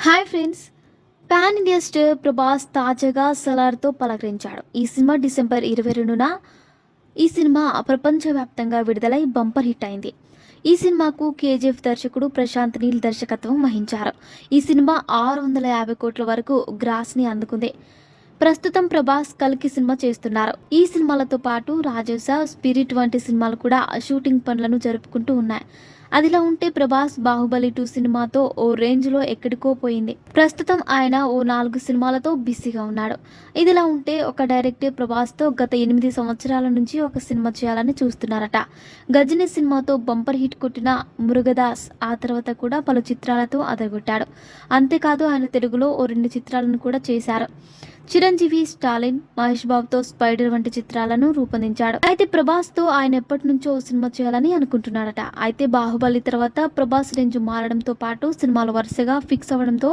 Hi friends. Pan India star Prabhas తాజాగా సలార్తో పలకరించాడు. ఈ cinema December 22న ఈ సినిమా ప్రపంచవ్యాప్తంగా విడుదలై బంపర్ హిట్ అయింది. ఈ సినిమాకు కేజీఎఫ్ దర్శకుడు ప్రశాంత్ నీల్ దర్శకత్వం వహించారు. ఈ సినిమా 650 కోట్ల వరకు గ్రాస్ని అందుకుంది. ప్రస్తుతం ప్రభాస్ కల్కి సినిమా చేస్తున్నారు. ఈ సినిమాలతో పాటు రాజస, స్పిరిట్ వంటి సినిమాలు కూడా షూటింగ్ పనులను జరుపుకుంటూ ఉన్నాయి. అదిలా ఉంటే ప్రభాస్ బాహుబలి 2 సినిమాతో ఓ రేంజ్లో ఎక్కడికో పోయింది. ప్రస్తుతం ఆయన ఓ 4 సినిమాలతో బిజీగా ఉన్నాడు. ఇదిలా ఉంటే ఒక డైరెక్టర్ ప్రభాస్తో గత 8 సంవత్సరాల నుంచి ఒక సినిమా చేయాలని చూస్తున్నారట. గజనీ సినిమాతో బంపర్ హిట్ కొట్టిన మురుగదాస్ ఆ తర్వాత కూడా పలు చిత్రాలతో అదరగొట్టాడు. అంతేకాదు ఆయన తెలుగులో ఓ 2 చిత్రాలను కూడా చేశారు. చిరంజీవి, స్టాలిన్, మహేష్ బాబుతో స్పైడర్ వంటి చిత్రాలను రూపొందించాడు. అయితే ప్రభాస్ తో ఆయన ఎప్పటి నుంచో ఓ సినిమా చేయాలని అనుకుంటున్నాడట. అయితే బాహుబలి తర్వాత ప్రభాస్ రేంజ్ మారడంతో పాటు సినిమాలు వరుసగా ఫిక్స్ అవ్వడంతో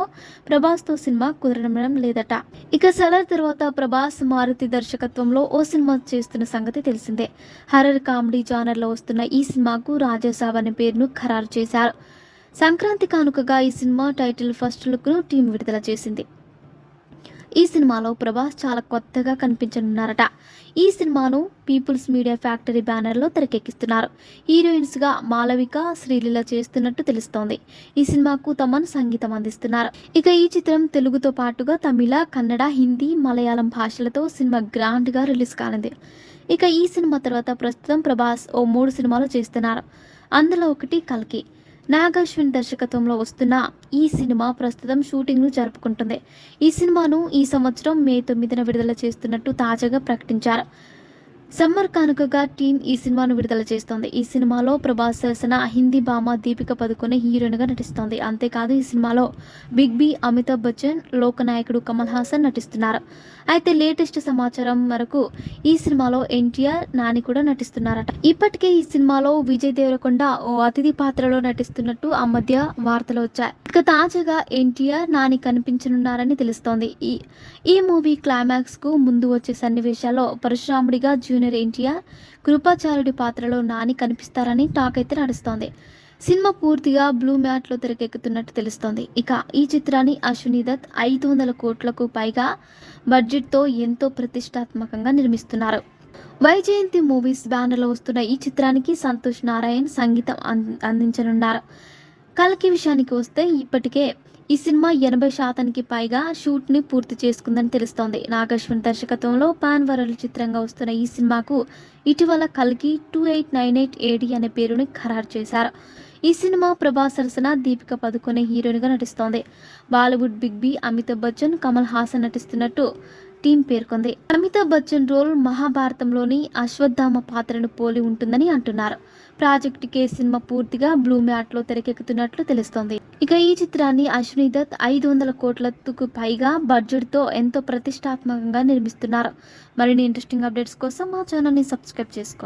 ప్రభాస్ తో సినిమా కుదరడం లేదట. ఇక సలార్ తర్వాత ప్రభాస్ మారుతి దర్శకత్వంలో ఓ సినిమా చేస్తున్న సంగతి తెలిసిందే. హర్రర్ కామెడీ జానర్ లో వస్తున్న ఈ సినిమాకు రాజాసాబ్ అనే పేరును ఖరారు చేశారు. సంక్రాంతి కానుకగా ఈ సినిమా టైటిల్ ఫస్ట్ లుక్ ను టీం విడుదల చేసింది. ఈ సినిమాలో ప్రభాస్ చాలా కొత్తగా కనిపించనున్నారట. ఈ సినిమాను పీపుల్స్ మీడియా ఫ్యాక్టరీ బ్యానర్లో తెరకెక్కిస్తున్నారు. హీరోయిన్స్గా మాలవిక, శ్రీలీల చేస్తున్నట్టు తెలుస్తోంది. ఈ సినిమాకు తమన్ సంగీతం అందిస్తున్నారు. ఇక ఈ చిత్రం తెలుగుతో పాటుగా తమిళ, కన్నడ, హిందీ, మలయాళం భాషలతో సినిమా గ్రాండ్గా రిలీజ్ కానుంది. ఇక ఈ సినిమా తర్వాత ప్రస్తుతం ప్రభాస్ ఓ 3 సినిమాలు చేస్తున్నారు. అందులో ఒకటి కల్కి. నాగాశ్విన్ దర్శకత్వంలో వస్తున్న ఈ సినిమా ప్రస్తుతం షూటింగ్ను జరుపుకుంటుంది. ఈ సినిమాను ఈ సంవత్సరం మే 9న విడుదల చేస్తున్నట్టు తాజాగా ప్రకటించారు. సమ్మర్ కానుకగా టీం ఈ సినిమాను విడుదల చేస్తోంది. ఈ సినిమాలో ప్రభాస్ సరసన హిందీ భామ దీపిక పదుకొనే హీరోయిన్గా నటిస్తోంది. అంతేకాదు ఈ సినిమాలో బిగ్ బి, అమితాబ్ బచ్చన్, లోకనాయకుడు కమల్ హాసన్ నటిస్తున్నారు. అయితే లేటెస్ట్ సమాచారం వరకు ఈ సినిమాలో ఎన్టీఆర్, నాని కూడా నటిస్తున్నారట. ఇప్పటికే ఈ సినిమాలో విజయ్ దేవరకొండ ఓ అతిథి పాత్రలో నటిస్తున్నట్టు ఆ మధ్య వార్తలు వచ్చాయి. ఇక తాజాగా ఎన్టీఆర్, నాని కనిపించనున్నారని తెలుస్తోంది. ఈ మూవీ క్లైమాక్స్ కు ముందు వచ్చే సన్నివేశాల్లో పరశురాముడిగా జూనియర్ ఎన్టీఆర్, కృపాచార్యుడి పాత్రలో నాని కనిపిస్తారని టాక్ అయితే నడుస్తోంది. సినిమా పూర్తిగా బ్లూ మ్యాట్లో తెరకెక్కుతున్నట్టు తెలుస్తోంది. ఇక ఈ చిత్రాన్ని అశ్విని దత్ 500 కోట్లకు పైగా బడ్జెట్తో ఎంతో ప్రతిష్టాత్మకంగా నిర్మిస్తున్నారు. వైజయంతి మూవీస్ బ్యానర్లో వస్తున్న ఈ చిత్రానికి సంతోష్ నారాయణ్ సంగీతం అందించనున్నారు. కల్కి విషయానికి వస్తే ఇప్పటికే ఈ సినిమా 80% పైగా షూట్ని పూర్తి చేసుకుందని తెలుస్తోంది. నాగాశ్విన్ దర్శకత్వంలో పాన్ వరల్డ్ చిత్రంగా వస్తున్న ఈ సినిమాకు ఇటీవల కల్కి 2898 AD అనే పేరుని ఖరారు చేశారు. ఈ సినిమా ప్రభాస్ సరసన దీపిక పదుకొనే హీరోయిన్గా నటిస్తోంది. Bollywood big B, Amitabh Bachchan, Kamal Haasan నటిస్తున్నట్టు టీం పేర్కొంది. అమితాబ్ బచ్చన్ రోల్ మహాభారతంలోని అశ్వత్థామ పాత్రను పోలి ఉంటుందని అంటున్నారు. ప్రాజెక్టుకే సినిమా పూర్తిగా బ్లూ మ్యాట్లో తెరకెక్కుతున్నట్లు తెలుస్తోంది. ఇక ఈ చిత్రాన్ని అశ్విని దత్ 500 కోట్లకు పైగా బడ్జెట్తో ఎంతో ప్రతిష్టాత్మకంగా నిర్మిస్తున్నారు. మరిన్ని ఇంట్రెస్టింగ్ అప్డేట్స్ కోసం మా ఛానల్ని సబ్స్క్రైబ్ చేసుకోండి.